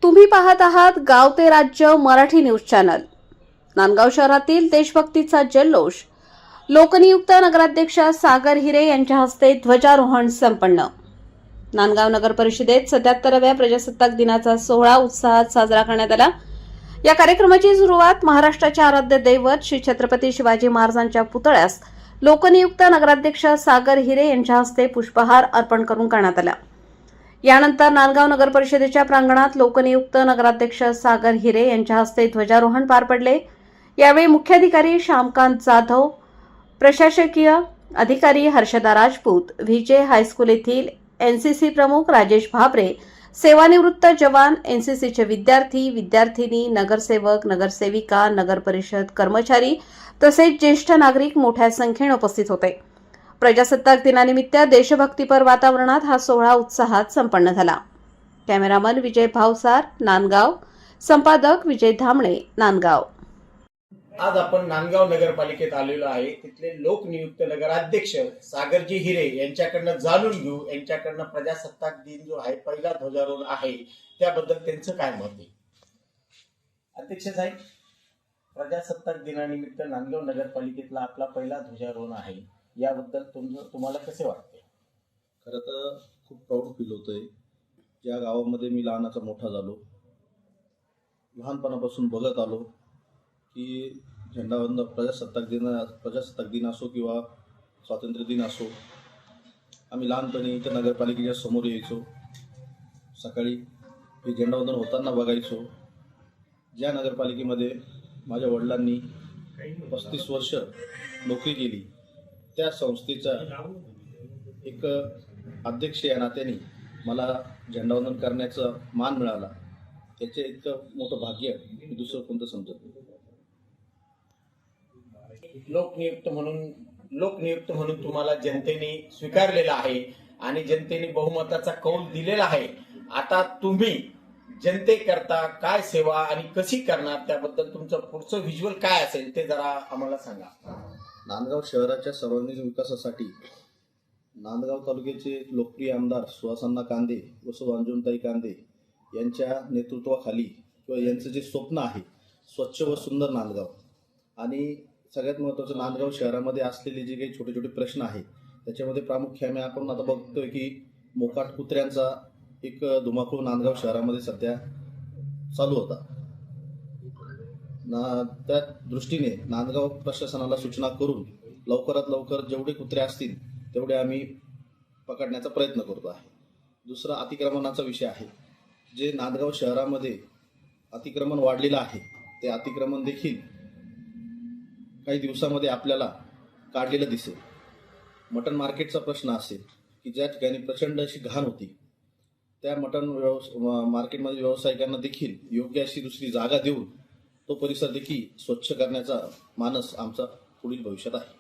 तुम्ही पाहत आहात गाव ते राज्य मराठी न्यूज चॅनल। नांदगाव शहरातील देशभक्तीचा जल्लोष लोकनियुक्त नगराध्यक्ष सागर हिरे यांच्या हस्ते ध्वजारोहण संपन्न। नांदगाव नगर परिषदेत 77व्या प्रजासत्ताक दिनाचा सोहळा उत्साहात साजरा करण्यात आला। या कार्यक्रमाची सुरुवात महाराष्ट्राचे आराध्य दैवत श्री छत्रपती शिवाजी महाराजांच्या पुतळ्यास लोकनियुक्त नगराध्यक्ष सागर हिरे यांच्या हस्ते पुष्पहार अर्पण करून करण्यात आला। यानंतर नांदगाव नगर परिषदेच्या प्रांगणात लोकनियुक्त नगराध्यक्ष सागर हिरे यांच्या हस्ते ध्वजारोहण पार पडले। यावेळी मुख्याधिकारी श्यामकांत जाधव, प्रशासकीय अधिकारी हर्षदा राजपूत, व्हीजे हायस्कूल येथील एनसीसी प्रमुख राजेश भाबरे, सेवानिवृत्त जवान, एनसीसीचे विद्यार्थी, विद्यार्थिनी, नगरसेवक, नगरसेविका, नगर परिषद कर्मचारी तसेच ज्येष्ठ नागरिक मोठ्या संख्येने उपस्थित होते। प्रजासत्ताक दिनानिमित्त देशभक्तीपर वातावरणात हा सोहळा उत्साहात संपन्न झाला। कॅमेरामन विजय भावसार, नांदगाव, संपादक विजय धामणे, नांदगाव। आज आपण नांदगाव नगरपालिकेत आलेलो आहे। तिथले लोकनियुक्त नगराध्यक्ष सागरजी हिरे यांच्याकडनं जाणून घेऊ, यांच्याकडनं प्रजासत्ताक दिन जो आहे पहिला ध्वजारोहण आहे त्याबद्दल त्यांचं काय मत आहे। अध्यक्ष साहेब, प्रजासत्ताक दिनानिमित्त नांदगाव नगरपालिकेतला आपला पहिला ध्वजारोहण आहे, याबद्दल तुम्हाला कसे वाटते? खरं तर खूप प्राऊड फील होतंय। ज्या गावामध्ये मी लहानाचा मोठा झालो, लहानपणापासून बघत आलो की झेंडावंदन प्रजासत्ताक दिन असो किंवा स्वातंत्र्य दिन असो, आम्ही लहानपणी इथं नगरपालिकेच्या समोर यायचो। सकाळी हे झेंडावंदन होताना बघायचो। ज्या नगरपालिकेमध्ये माझ्या वडिलांनी 35 वर्ष नोकरी केली, त्या संस्थेचा एक अध्यक्ष या नात्याने मला झेंडावंदन करण्याचा मान मिळाला। त्याचे इतकं मोठं भाग्य मी दुसरं कोणतं समजत नाही। लोकनियुक्त म्हणून तुम्हाला जनतेने स्वीकारलेला आहे आणि जनतेने बहुमताचा कौल दिलेला आहे। आता तुम्ही जनतेकरता काय सेवा आणि कशी करणार, त्याबद्दल तुमचं पुढचं व्हिज्युअल काय असेल ते जरा आम्हाला सांगा। नांदगाव शहराच्या सर्वांगीण विकासासाठी नांदगाव तालुक्याचे लोकप्रिय आमदार सुहासअण्णा कांदे व सौ अंजुमताई कांदे यांच्या नेतृत्वाखाली किंवा यांचं जे स्वप्न आहे स्वच्छ व सुंदर नांदगाव, आणि सगळ्यात महत्त्वाचं नांदगाव शहरामध्ये असलेले जे काही छोटे छोटे प्रश्न आहेत त्याच्यामध्ये प्रामुख्याने आपण आता बघतोय की मोकाट कुत्र्यांचा एक धुमाकूळ नांदगाव शहरामध्ये सध्या चालू होता। त्या दृष्टीने नांदगाव प्रशासनाला सूचना करून लवकरात लवकर जेवढे कुत्रे असतील तेवढे आम्ही पकडण्याचा प्रयत्न करतो आहे। दुसरा अतिक्रमणाचा विषय आहे। जे नांदगाव शहरामध्ये अतिक्रमण वाढलेलं आहे ते अतिक्रमण देखील काही दिवसामध्ये आपल्याला काढलेलं दिसेल। मटण मार्केटचा प्रश्न असेल की ज्या ठिकाणी प्रचंड अशी घाण होती, त्या मटण मार्केटमध्ये व्यावसायिकांना देखील योग्य अशी दुसरी जागा देऊन तो परिसर देखील स्वच्छ करण्याचा मानस आमचा पुढील भविष्यात आहे।